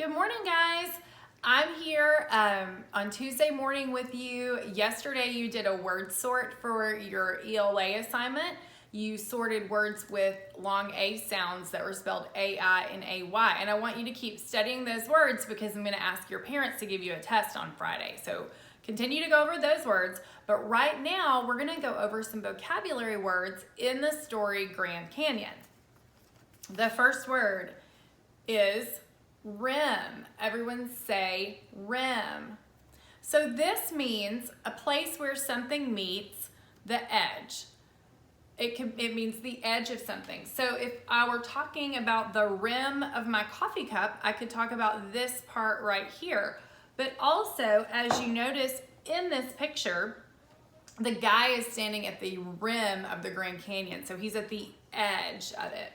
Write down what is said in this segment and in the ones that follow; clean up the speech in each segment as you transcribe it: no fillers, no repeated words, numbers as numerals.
Good morning, guys. I'm here on Tuesday morning with you. Yesterday you did a word sort for your ELA assignment. You sorted words with long A sounds that were spelled A-I and A-Y. And I want you to keep studying those words because I'm going to ask your parents to give you a test on Friday. So continue to go over those words. But right now we're going to go over some vocabulary words in the story Grand Canyon. The first word is rim. Everyone say rim. So this means a place where something meets the edge. It means the edge of something. So if I were talking about the rim of my coffee cup, I could talk about this part right here. But also, as you notice in this picture, the guy is standing at the rim of the Grand Canyon. So he's at the edge of it.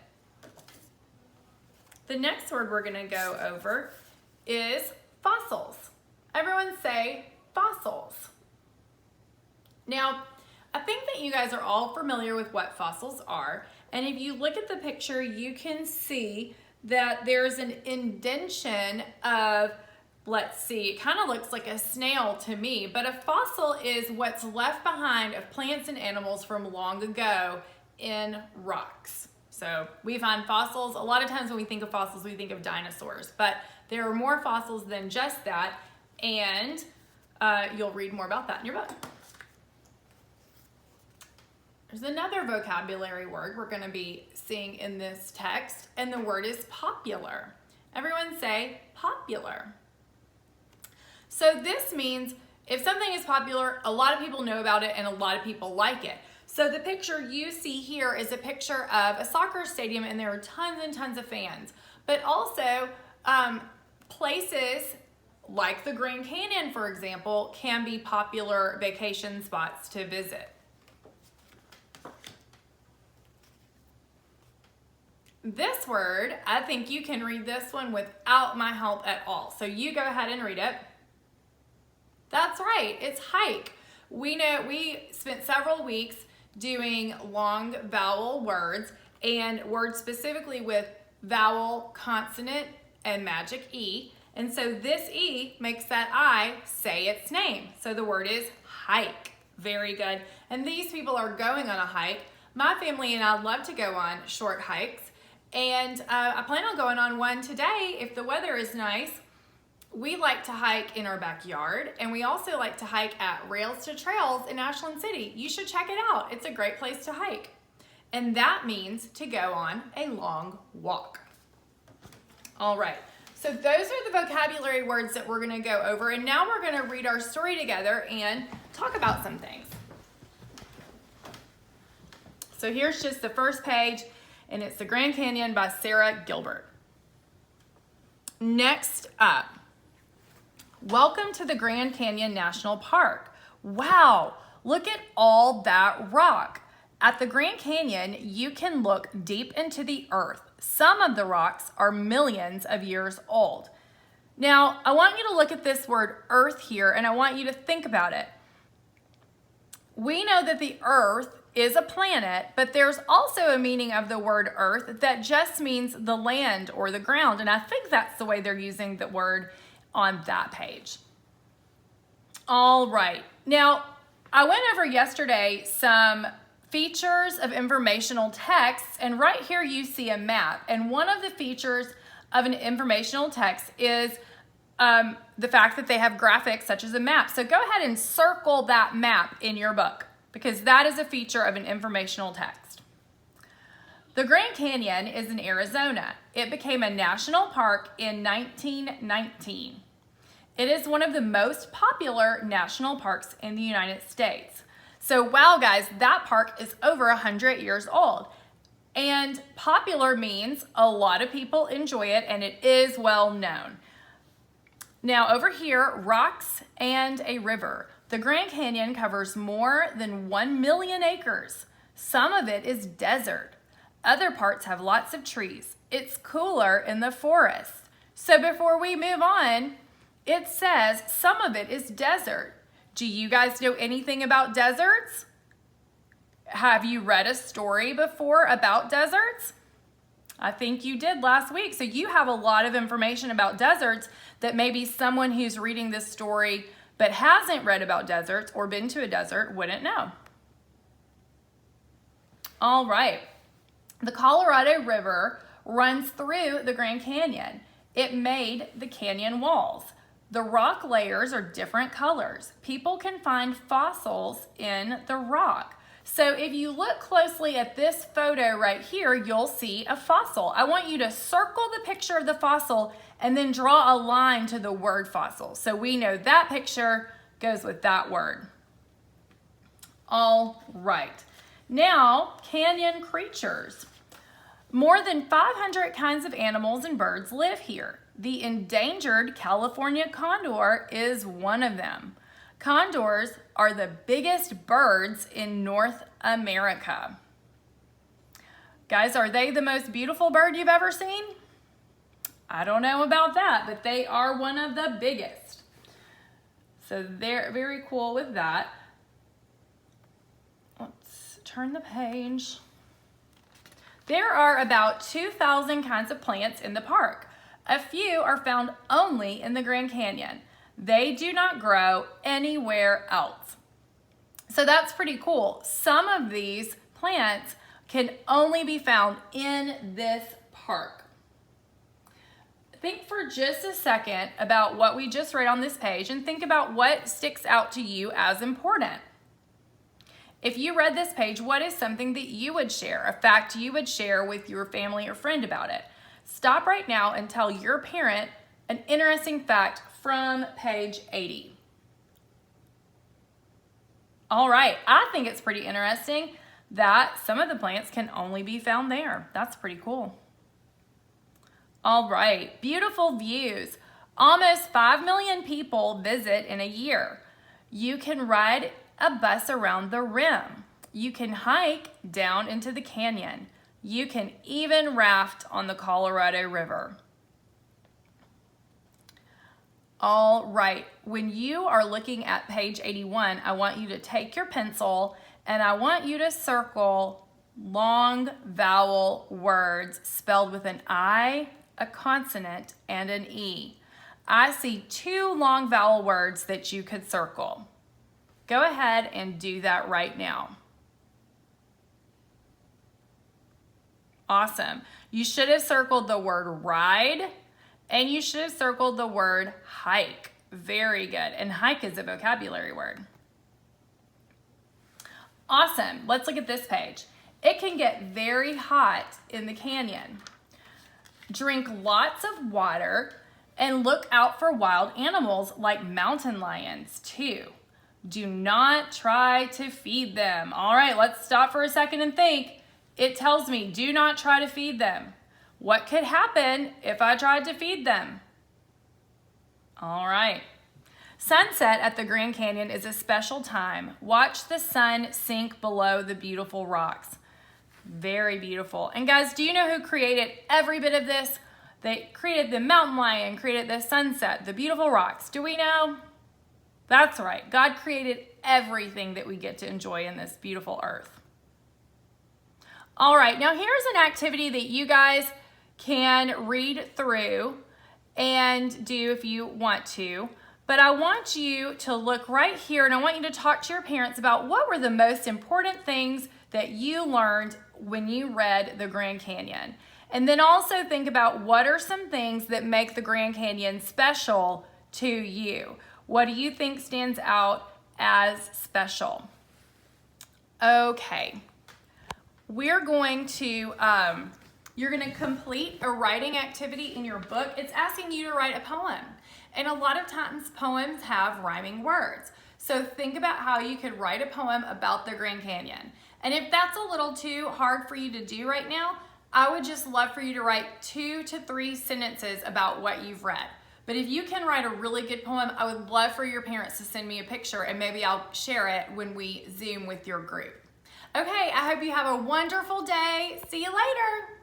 The next word we're going to go over is fossils. Everyone say fossils. Now, I think that you guys are all familiar with what fossils are. And if you look at the picture, you can see that there's an indentation of, let's see, it kind of looks like a snail to me, but a fossil is what's left behind of plants and animals from long ago in rocks. So we find fossils. A lot of times when we think of fossils, we think of dinosaurs, but there are more fossils than just that, and you'll read more about that in your book. There's another vocabulary word we're going to be seeing in this text, and the word is popular. Everyone say popular. So this means if something is popular, a lot of people know about it and a lot of people like it. So the picture you see here is a picture of a soccer stadium, and there are tons and tons of fans. But also places like the Grand Canyon, for example, can be popular vacation spots to visit. This word, I think you can read this one without my help at all. So you go ahead and read it. That's right, it's hike. We spent several weeks doing long vowel words and words specifically with vowel, consonant, and magic E. And so this E makes that I say its name. So the word is hike. Very good. And these people are going on a hike. My family and I love to go on short hikes. And I plan on going on one today if the weather is nice. We like to hike in our backyard, and we also like to hike at Rails to Trails in Ashland City. You should check it out. It's a great place to hike. And that means to go on a long walk. All right, so those are the vocabulary words that we're gonna go over, and now we're gonna read our story together and talk about some things. So here's just the first page, and it's The Grand Canyon by Sarah Gilbert. Next up, welcome to the Grand Canyon National Park. Wow, look at all that rock. At the Grand Canyon, you can look deep into the earth. Some of the rocks are millions of years old. Now, I want you to look at this word earth here, and I want you to think about it. We know that the earth is a planet, but there's also a meaning of the word earth that just means the land or the ground, and I think that's the way they're using the word on that page. All right, now I went over yesterday some features of informational texts, and right here you see a map, and one of the features of an informational text is the fact that they have graphics such as a map. So go ahead and circle that map in your book because that is a feature of an informational text. The Grand Canyon is in Arizona. It became a national park in 1919. It is one of the most popular national parks in the United States. So wow, guys, that park is over 100 years old. And popular means a lot of people enjoy it and it is well known. Now over here, rocks and a river. The Grand Canyon covers more than 1 million acres. Some of it is desert. Other parts have lots of trees. It's cooler in the forest. So before we move on, it says some of it is desert. Do you guys know anything about deserts? Have you read a story before about deserts? I think you did last week. So you have a lot of information about deserts that maybe someone who's reading this story but hasn't read about deserts or been to a desert wouldn't know. All right. The Colorado River runs through the Grand Canyon. It made the canyon walls. The rock layers are different colors. People can find fossils in the rock. So if you look closely at this photo right here, you'll see a fossil. I want you to circle the picture of the fossil and then draw a line to the word fossil. So we know that picture goes with that word. All right. Now, canyon creatures. More than 500 kinds of animals and birds live here. The endangered California condor is one of them. Condors are the biggest birds in North America. Guys, are they the most beautiful bird you've ever seen? I don't know about that, but they are one of the biggest. So they're very cool with that. Let's turn the page. There are about 2,000 kinds of plants in the park. A few are found only in the Grand Canyon. They do not grow anywhere else. So that's pretty cool. Some of these plants can only be found in this park. Think for just a second about what we just read on this page and think about what sticks out to you as important. If you read this page, what is something that you would share, a fact you would share with your family or friend about it? Stop right now and tell your parent an interesting fact from page 80. All right, I think it's pretty interesting that some of the plants can only be found there. That's pretty cool. All right, beautiful views. Almost 5 million people visit in a year. You can ride a bus around the rim. You can hike down into the canyon. You can even raft on the Colorado River. All right, when you are looking at page 81, I want you to take your pencil and I want you to circle long vowel words spelled with an I, a consonant, and an E. I see 2 long vowel words that you could circle. Go ahead and do that right now. Awesome. You should have circled the word ride and you should have circled the word hike. Very good. And hike is a vocabulary word. Awesome. Let's look at this page. It can get very hot in the canyon. Drink lots of water and look out for wild animals like mountain lions too. Do not try to feed them. All right, let's stop for a second and think. It tells me do not try to feed them. What could happen if I tried to feed them? All right. Sunset at the Grand Canyon is a special time. Watch the sun sink below the beautiful rocks. Very beautiful. And guys, do you know who created every bit of this? They created the mountain lion, created the sunset, the beautiful rocks. Do we know? That's right. God created everything that we get to enjoy in this beautiful earth. All right, now here's an activity that you guys can read through and do if you want to. But I want you to look right here and I want you to talk to your parents about what were the most important things that you learned when you read the Grand Canyon. And then also think about what are some things that make the Grand Canyon special to you. What do you think stands out as special? Okay, we're going to, you're gonna complete a writing activity in your book. It's asking you to write a poem. And a lot of times poems have rhyming words. So think about how you could write a poem about the Grand Canyon. And if that's a little too hard for you to do right now, I would just love for you to write 2 to 3 sentences about what you've read. But if you can write a really good poem, I would love for your parents to send me a picture and maybe I'll share it when we Zoom with your group. Okay, I hope you have a wonderful day. See you later.